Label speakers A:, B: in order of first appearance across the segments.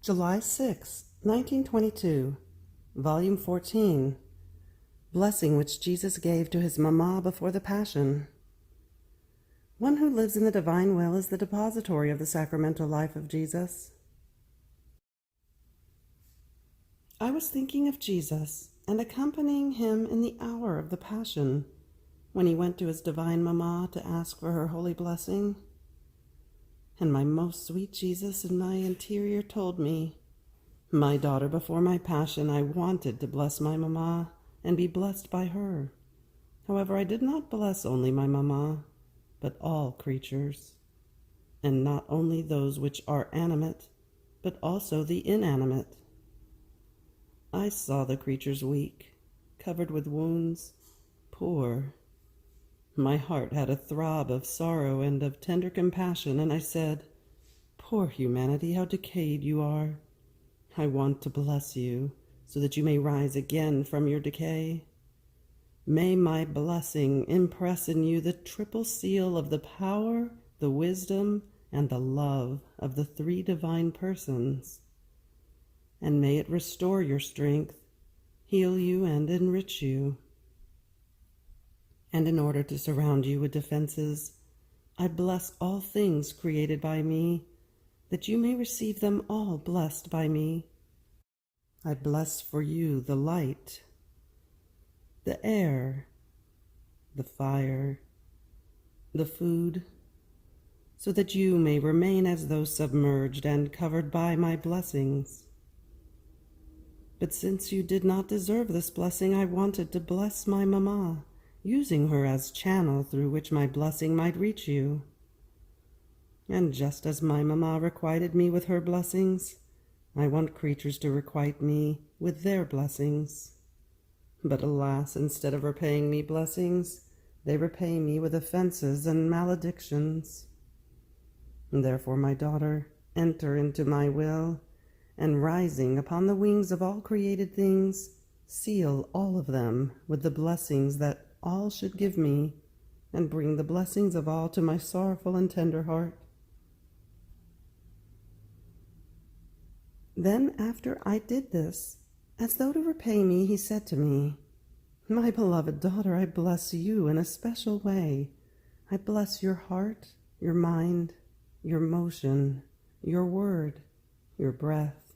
A: July 6, 1922, Volume 14, Blessing which Jesus gave to his Mama before the Passion. One who lives in the divine will is the depository of the sacramental life of Jesus. I was thinking of Jesus and accompanying him in the hour of the Passion, when he went to his divine Mama to ask for her holy blessing. And my most sweet Jesus in my interior told me, "My daughter, before my Passion I wanted to bless my Mama and be blessed by her. However, I did not bless only my Mama, but all creatures, and not only those which are animate, but also the inanimate. I saw the creatures weak, covered with wounds, poor. My heart had a throb of sorrow and of tender compassion, and I said, 'Poor humanity, how decayed you are! I want to bless you, so that you may rise again from your decay. May my blessing impress in you the triple seal of the power, the wisdom, and the love of the three divine persons. And may it restore your strength, heal you, and enrich you. And in order to surround you with defenses, I bless all things created by me, that you may receive them all blessed by me. I bless for you the light, the air, the fire, the food, so that you may remain as though submerged and covered by my blessings. But since you did not deserve this blessing, I wanted to bless my Mama, using her as channel through which my blessing might reach you. And just as my Mama requited me with her blessings, I want creatures to requite me with their blessings. But alas, instead of repaying me blessings, they repay me with offenses and maledictions. Therefore, my daughter, enter into my will, and rising upon the wings of all created things, seal all of them with the blessings that all should give me, and bring the blessings of all to my sorrowful and tender heart. Then, after I did this, as though to repay me, he said to me, 'My beloved daughter, I bless you in a special way. I bless your heart, your mind, your motion, your word, your breath.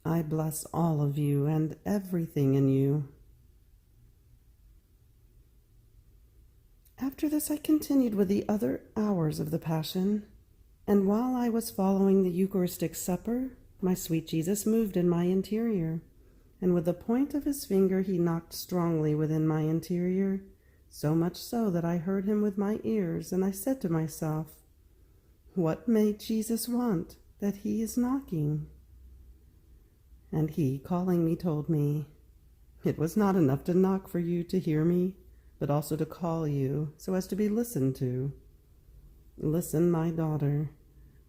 A: I bless all of you and everything in you.' After this I continued with the other hours of the Passion, and while I was following the Eucharistic supper, my sweet Jesus moved in my interior, and with the point of his finger he knocked strongly within my interior, so much so that I heard him with my ears, and I said to myself, 'What may Jesus want that he is knocking?' And he, calling me, told me, 'It was not enough to knock for you to hear me, but also to call you so as to be listened to. Listen, my daughter.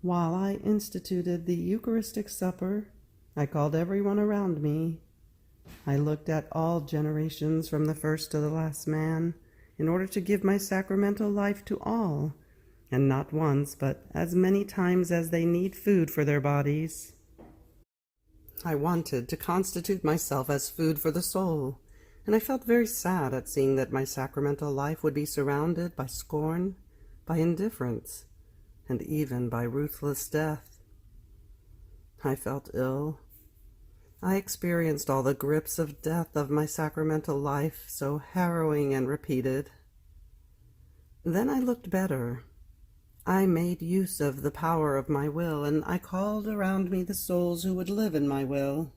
A: While I instituted the Eucharistic supper, I called everyone around me. I looked at all generations from the first to the last man, in order to give my sacramental life to all, and not once, but as many times as they need food for their bodies. I wanted to constitute myself as food for the soul, and I felt very sad at seeing that my sacramental life would be surrounded by scorn, by indifference, and even by ruthless death. I felt ill. I experienced all the grips of death of my sacramental life, so harrowing and repeated. Then I looked better. I made use of the power of my will, and I called around me the souls who would live in my will.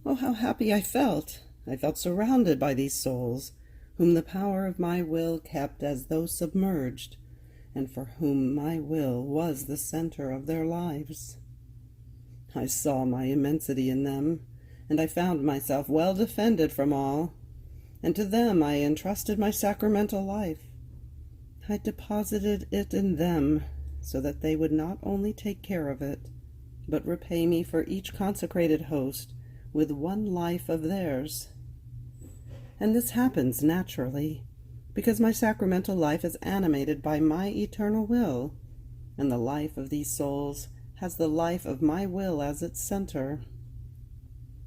A: Oh, how happy I felt! I felt surrounded by these souls, whom the power of my will kept as though submerged, and for whom my will was the center of their lives. I saw my immensity in them, and I found myself well defended from all, and to them I entrusted my sacramental life. I deposited it in them, so that they would not only take care of it, but repay me for each consecrated host with one life of theirs. And this happens naturally, because my sacramental life is animated by my eternal will, and the life of these souls has the life of my will as its center.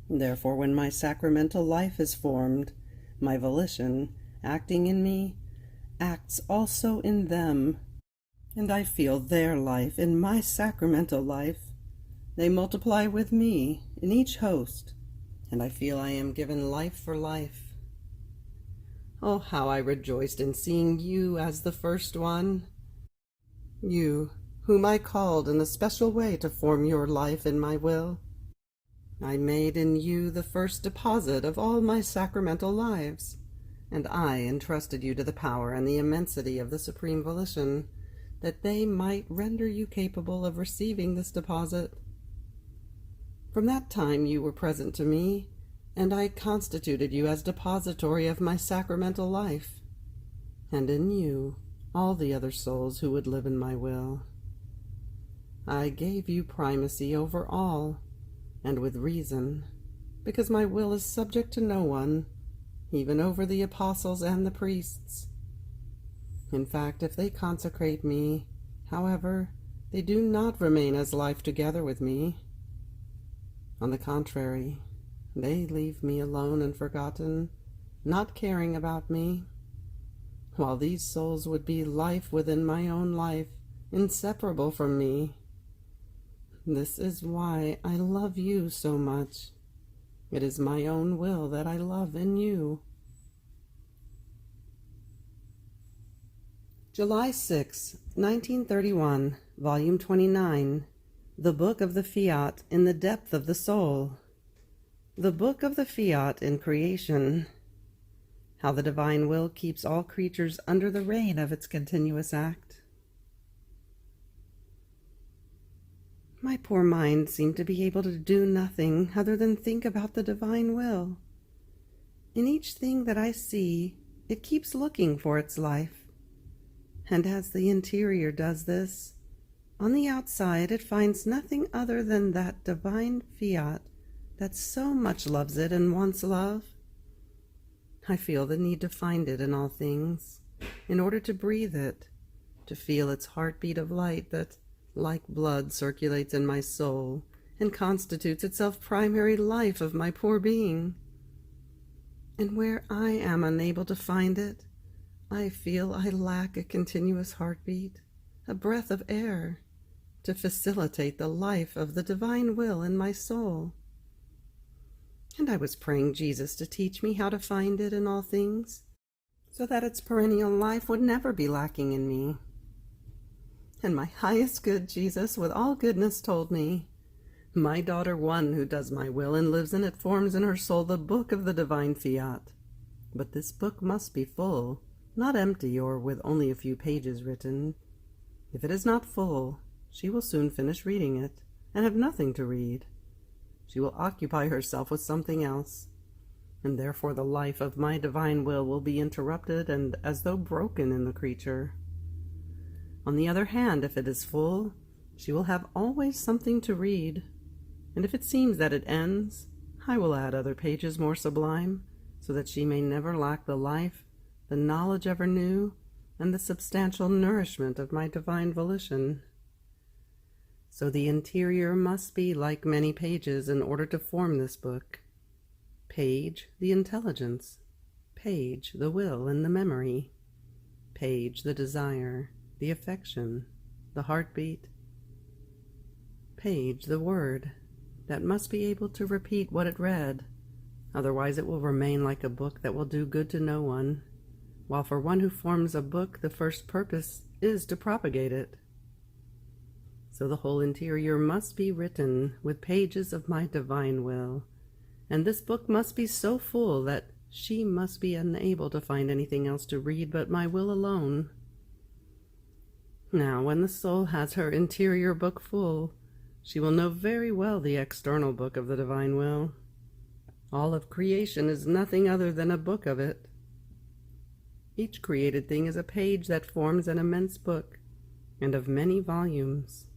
A: Therefore, when my sacramental life is formed, my volition, acting in me, acts also in them, and I feel their life in my sacramental life. They multiply with me in each host, and I feel I am given life for life. Oh, how I rejoiced in seeing you as the first one, you whom I called in a special way to form your life in my will. I made in you the first deposit of all my sacramental lives, and I entrusted you to the power and the immensity of the Supreme Volition, that they might render you capable of receiving this deposit. From that time you were present to me, and I constituted you as depository of my sacramental life, and in you all the other souls who would live in my will. I gave you primacy over all, and with reason, because my will is subject to no one, even over the apostles and the priests. In fact, if they consecrate me, however, they do not remain as life together with me. On the contrary, they leave me alone and forgotten, not caring about me, while these souls would be life within my own life, inseparable from me. This is why I love you so much. It is my own will that I love in you. July 6, 1931, Volume 29, The Book of the Fiat in the Depth of the Soul. The Book of the Fiat in Creation. How the Divine Will keeps all creatures under the reign of its continuous act. My poor mind seemed to be able to do nothing other than think about the Divine Will. In each thing that I see, it keeps looking for its life. And as the interior does this, on the outside it finds nothing other than that divine fiat that so much loves it and wants love. I feel the need to find it in all things, in order to breathe it, to feel its heartbeat of light that, like blood, circulates in my soul and constitutes itself primary life of my poor being. And where I am unable to find it, I feel I lack a continuous heartbeat, a breath of air, to facilitate the life of the divine will in my soul. And I was praying Jesus to teach me how to find it in all things, so that its perennial life would never be lacking in me. And my highest good Jesus with all goodness told me, my daughter, one who does my will and lives in it, forms in her soul the book of the divine fiat. But this book must be full, not empty or with only a few pages written. If it is not full, she will soon finish reading it and have nothing to read. She will occupy herself with something else, and therefore the life of my divine will be interrupted and as though broken in the creature. On the other hand, if it is full, she will have always something to read, and if it seems that it ends, I will add other pages more sublime, so that she may never lack the life, the knowledge ever new, and the substantial nourishment of my divine volition. So the interior must be like many pages in order to form this book. Page, the intelligence. Page, the will and the memory. Page, the desire, the affection, the heartbeat. Page, the word, that must be able to repeat what it read, otherwise it will remain like a book that will do good to no one, while for one who forms a book the first purpose is to propagate it. So the whole interior must be written with pages of my divine will, and this book must be so full that she must be unable to find anything else to read but my will alone. Now, when the soul has her interior book full, she will know very well the external book of the divine will. All of creation is nothing other than a book of it. Each created thing is a page that forms an immense book, and of many volumes.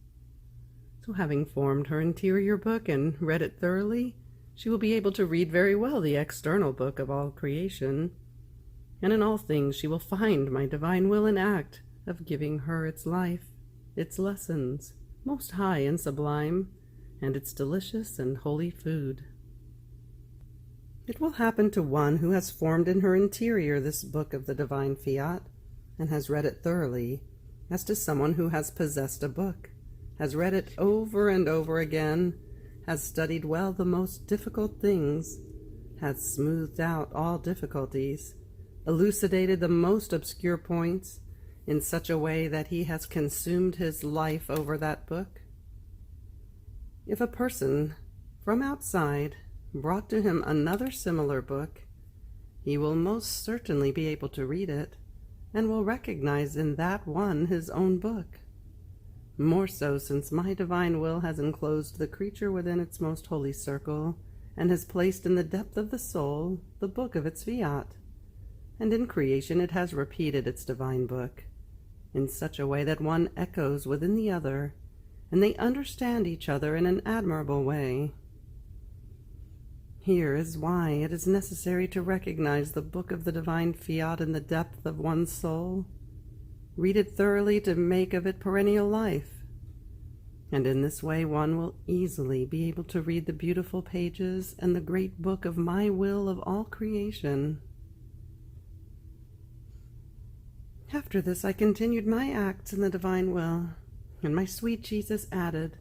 A: So having formed her interior book and read it thoroughly, she will be able to read very well the external book of all creation, and in all things she will find my divine will and act of giving her its life, its lessons, most high and sublime, and its delicious and holy food. It will happen to one who has formed in her interior this book of the divine fiat, and has read it thoroughly, as to someone who has possessed a book, has read it over and over again, has studied well the most difficult things, has smoothed out all difficulties, elucidated the most obscure points, in such a way that he has consumed his life over that book. If a person from outside brought to him another similar book, he will most certainly be able to read it, and will recognize in that one his own book. More so since my divine will has enclosed the creature within its most holy circle, and has placed in the depth of the soul the book of its fiat, and in creation it has repeated its divine book, in such a way that one echoes within the other, and they understand each other in an admirable way. Here is why it is necessary to recognize the book of the divine fiat in the depth of one's soul, read it thoroughly to make of it perennial life, and in this way one will easily be able to read the beautiful pages and the great book of my will of all creation. After this I continued my acts in the divine will, and my sweet Jesus added,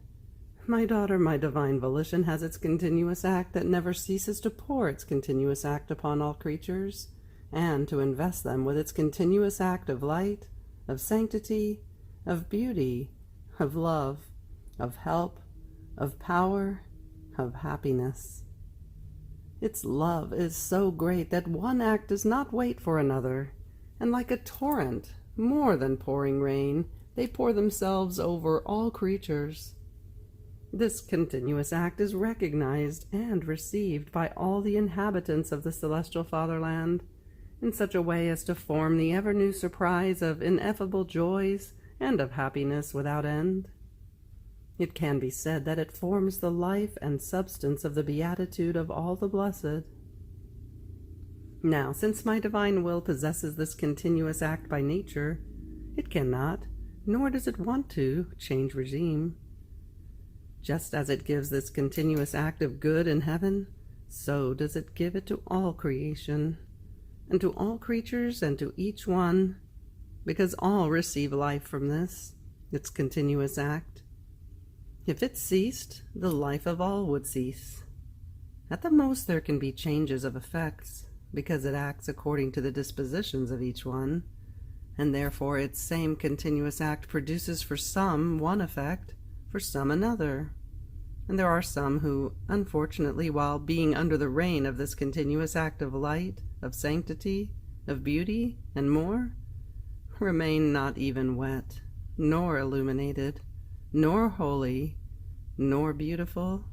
A: "My daughter, my divine volition has its continuous act that never ceases to pour its continuous act upon all creatures, and to invest them with its continuous act of light, of sanctity, of beauty, of love, of help, of power, of happiness. Its love is so great that one act does not wait for another, and like a torrent, more than pouring rain, they pour themselves over all creatures. This continuous act is recognized and received by all the inhabitants of the celestial fatherland, in such a way as to form the ever-new surprise of ineffable joys and of happiness without end. It can be said that it forms the life and substance of the beatitude of all the blessed. Now, since my divine will possesses this continuous act by nature, it cannot, nor does it want to, change regime. Just as it gives this continuous act of good in heaven, so does it give it to all creation, and to all creatures and to each one, because all receive life from this, its continuous act. If it ceased, the life of all would cease. At the most there can be changes of effects, because it acts according to the dispositions of each one, and therefore its same continuous act produces for some one effect, for some another. And there are some who, unfortunately, while being under the reign of this continuous act of light, of sanctity, of beauty, and more, remain not even wet, nor illuminated, nor holy, nor beautiful,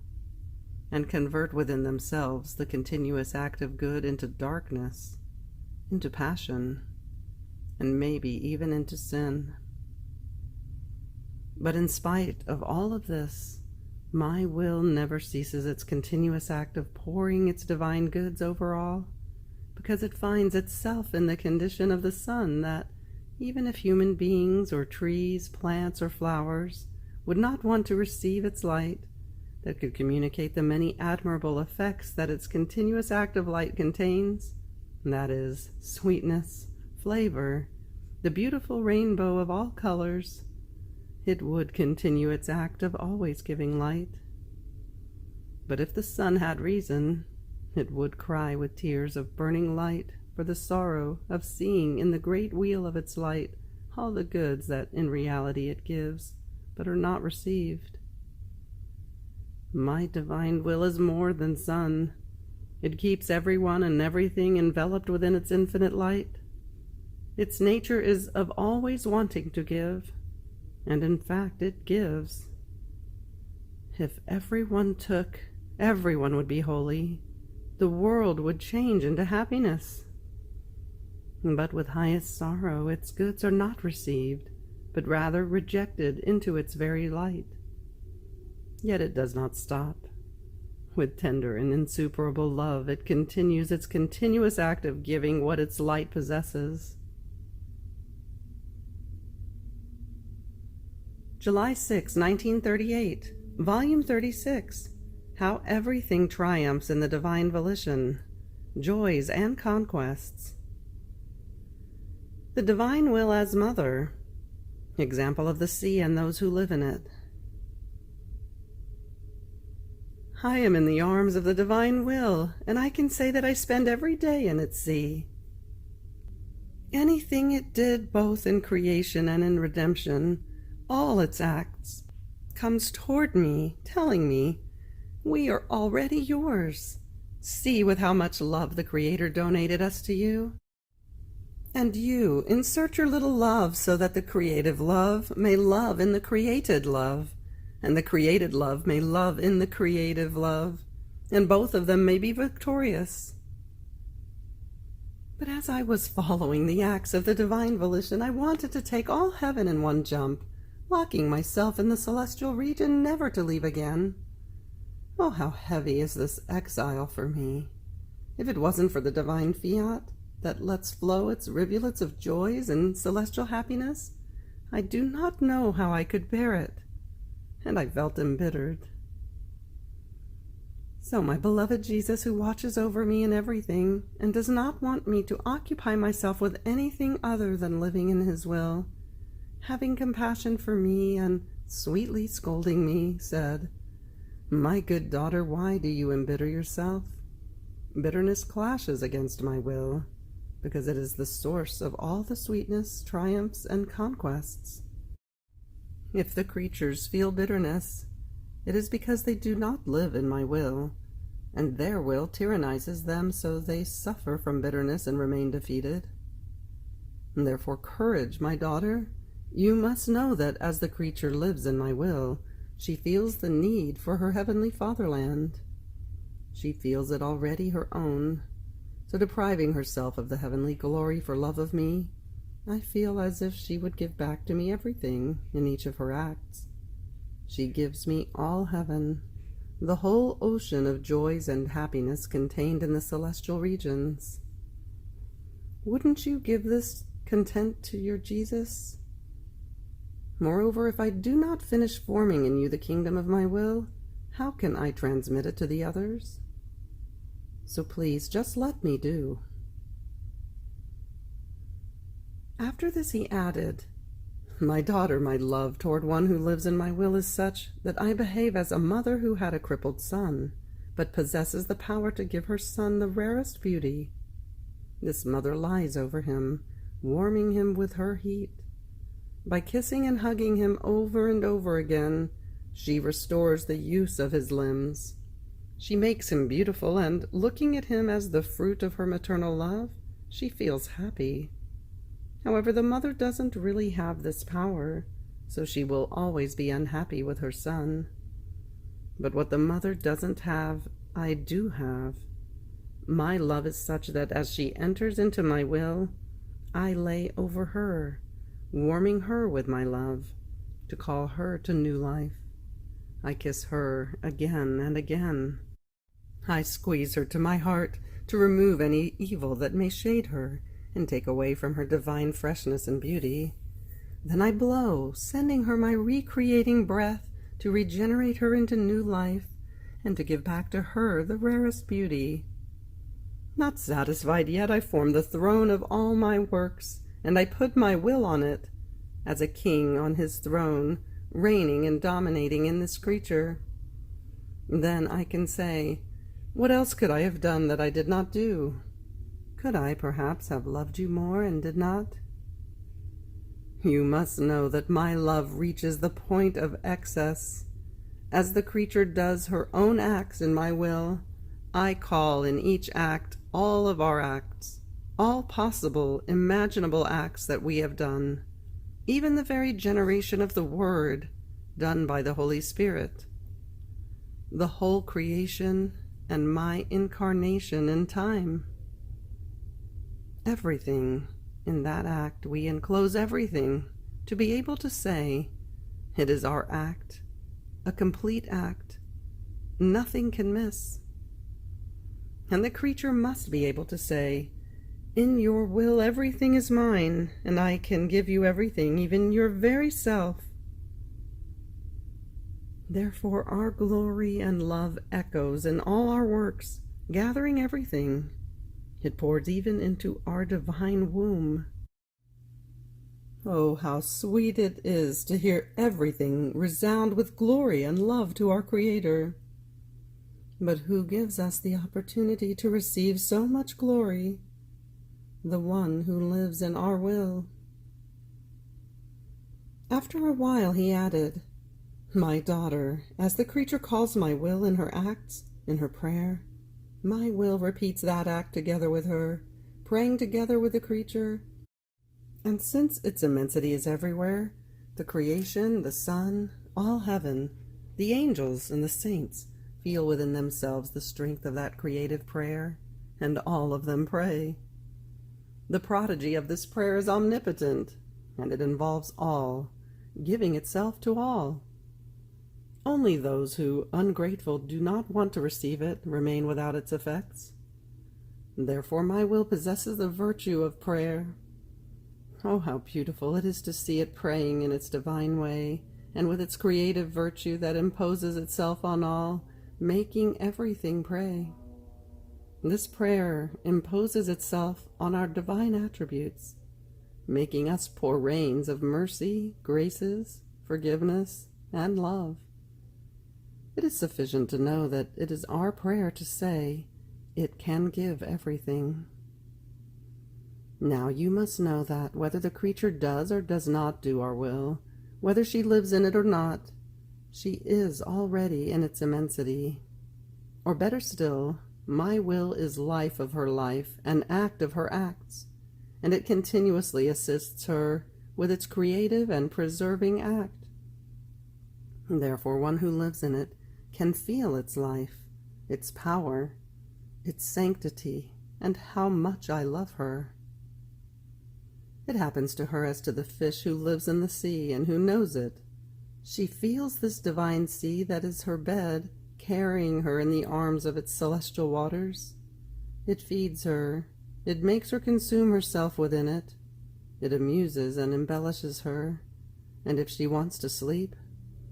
A: and convert within themselves the continuous act of good into darkness, into passion, and maybe even into sin. But in spite of all of this, my will never ceases its continuous act of pouring its divine goods over all, because it finds itself in the condition of the sun that, even if human beings or trees, plants, or flowers would not want to receive its light, that could communicate the many admirable effects that its continuous act of light contains, that is, sweetness, flavor, the beautiful rainbow of all colors, it would continue its act of always giving light. But if the sun had reason, it would cry with tears of burning light for the sorrow of seeing in the great wheel of its light all the goods that in reality it gives, but are not received. My divine will is more than sun. It keeps everyone and everything enveloped within its infinite light. Its nature is of always wanting to give, and in fact it gives. If everyone took, everyone would be holy. The world would change into happiness. But with highest sorrow its goods are not received, but rather rejected into its very light. Yet it does not stop. With tender and insuperable love it continues its continuous act of giving what its light possesses. July 6, 1938, Volume 36, How Everything Triumphs in the Divine Volition, Joys and Conquests. The Divine Will as Mother, example of the sea and those who live in it. I am in the arms of the Divine Will, and I can say that I spend every day in its sea. Anything it did both in creation and in redemption, all its acts, comes toward me, telling me, we are already yours. See with how much love the Creator donated us to you. And you insert your little love so that the creative love may love in the created love, and the created love may love in the creative love, and both of them may be victorious. But as I was following the acts of the divine volition, I wanted to take all heaven in one jump, locking myself in the celestial region, never to leave again. Oh, how heavy is this exile for me! If it wasn't for the divine Fiat that lets flow its rivulets of joys and celestial happiness, I do not know how I could bear it, and I felt embittered. So my beloved Jesus, who watches over me in everything, and does not want me to occupy myself with anything other than living in his will, having compassion for me and sweetly scolding me, said, "My good daughter, why do you embitter yourself? Bitterness clashes against my will, because it is the source of all the sweetness, triumphs, and conquests. If the creatures feel bitterness, it is because they do not live in my will, and their will tyrannizes them, so they suffer from bitterness and remain defeated. And therefore courage, my daughter. You must know that as the creature lives in my will, she feels the need for her heavenly fatherland. She feels it already her own. So depriving herself of the heavenly glory for love of me, I feel as if she would give back to me everything in each of her acts. She gives me all heaven, the whole ocean of joys and happiness contained in the celestial regions. Wouldn't you give this content to your Jesus? Moreover, if I do not finish forming in you the kingdom of my will, how can I transmit it to the others? So please, just let me do." After this he added, "My daughter, my love toward one who lives in my will is such that I behave as a mother who had a crippled son, but possesses the power to give her son the rarest beauty. This mother lies over him, warming him with her heat. By kissing and hugging him over and over again, she restores the use of his limbs. She makes him beautiful, and, looking at him as the fruit of her maternal love, she feels happy. However, the mother doesn't really have this power, so she will always be unhappy with her son. But what the mother doesn't have, I do have. My love is such that as she enters into my will, I lay over her, warming her with my love, to call her to new life. I kiss her again and again. I squeeze her to my heart to remove any evil that may shade her and take away from her divine freshness and beauty. Then I blow, sending her my recreating breath to regenerate her into new life and to give back to her the rarest beauty. Not satisfied yet, I form the throne of all my works, and I put my will on it, as a king on his throne, reigning and dominating in this creature. Then I can say, what else could I have done that I did not do? Could I perhaps have loved you more and did not? You must know that my love reaches the point of excess. As the creature does her own acts in my will, I call in each act all of our acts, all possible, imaginable acts that we have done, even the very generation of the Word, done by the Holy Spirit. The whole creation and my incarnation in time. Everything in that act, we enclose everything to be able to say, it is our act, a complete act, nothing can miss. And the creature must be able to say, in your will everything is mine, and I can give you everything, even your very self. Therefore our glory and love echoes in all our works, gathering everything. It pours even into our divine womb. Oh, how sweet it is to hear everything resound with glory and love to our Creator. But who gives us the opportunity to receive so much glory? The one who lives in our will. After a while he added, "My daughter, as the creature calls my will in her acts, in her prayer, my will repeats that act together with her, praying together with the creature. And since its immensity is everywhere, the creation, the sun, all heaven, the angels and the saints feel within themselves the strength of that creative prayer, and all of them pray. The prodigy of this prayer is omnipotent, and it involves all, giving itself to all. Only those who, ungrateful, do not want to receive it, remain without its effects. Therefore my will possesses the virtue of prayer. Oh, how beautiful it is to see it praying in its divine way, and with its creative virtue that imposes itself on all, making everything pray. This prayer imposes itself on our divine attributes, making us pour rains of mercy, graces, forgiveness, and love. It is sufficient to know that it is our prayer to say, "It can give everything." Now you must know that whether the creature does or does not do our will, whether she lives in it or not, she is already in its immensity. Or better still, my will is life of her life and act of her acts, and it continuously assists her with its creative and preserving act. Therefore one who lives in it can feel its life, its power, its sanctity, and how much I love her. It happens to her as to the fish who lives in the sea and who knows it. She feels this divine sea that is her bed, carrying her in the arms of its celestial waters. It feeds her, it makes her consume herself within it, it amuses and embellishes her, and if she wants to sleep,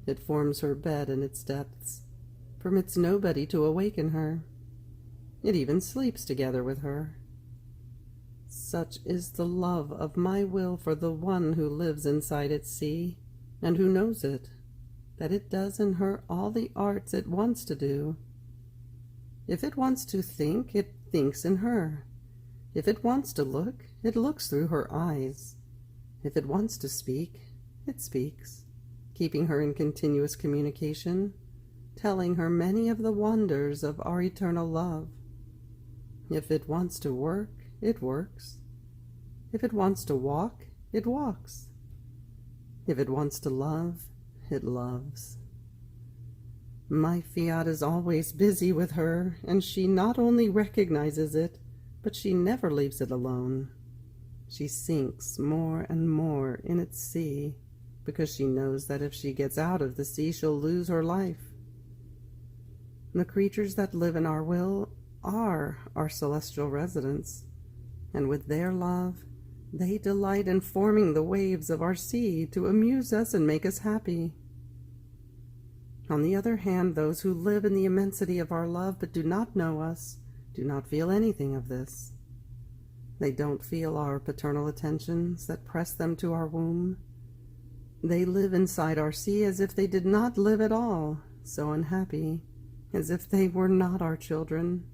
A: it forms her bed in its depths, permits nobody to awaken her. It even sleeps together with her. Such is the love of my will for the one who lives inside its sea, and who knows it, that it does in her all the arts it wants to do. If it wants to think, it thinks in her. If it wants to look, it looks through her eyes. If it wants to speak, it speaks, keeping her in continuous communication, telling her many of the wonders of our eternal love. If it wants to work, it works. If it wants to walk, it walks. If it wants to love, it loves. My Fiat is always busy with her, and she not only recognizes it, but she never leaves it alone. She sinks more and more in its sea, because she knows that if she gets out of the sea, she'll lose her life. The creatures that live in our will are our celestial residents, and with their love, they delight in forming the waves of our sea to amuse us and make us happy. On the other hand, those who live in the immensity of our love but do not know us do not feel anything of this. They don't feel our paternal attentions that press them to our womb. They live inside our sea as if they did not live at all, so unhappy, as if they were not our children.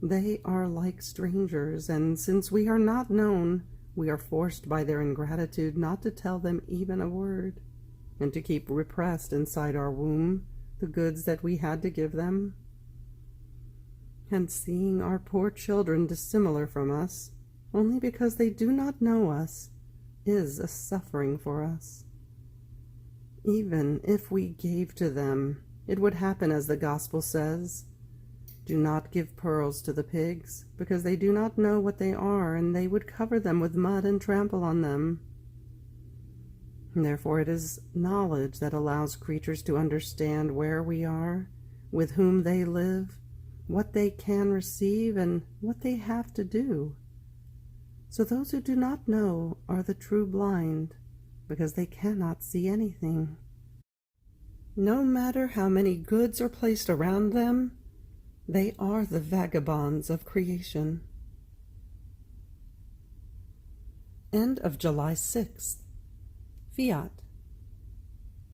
A: They are like strangers, and since we are not known, we are forced by their ingratitude not to tell them even a word, and to keep repressed inside our womb the goods that we had to give them. And seeing our poor children dissimilar from us, only because they do not know us, is a suffering for us. Even if we gave to them, it would happen as the Gospel says, "Do not give pearls to the pigs, because they do not know what they are, and they would cover them with mud and trample on them." Therefore it is knowledge that allows creatures to understand where we are, with whom they live, what they can receive, and what they have to do. So those who do not know are the true blind, because they cannot see anything. No matter how many goods are placed around them, they are the vagabonds of creation. End of July 6th. Fiat.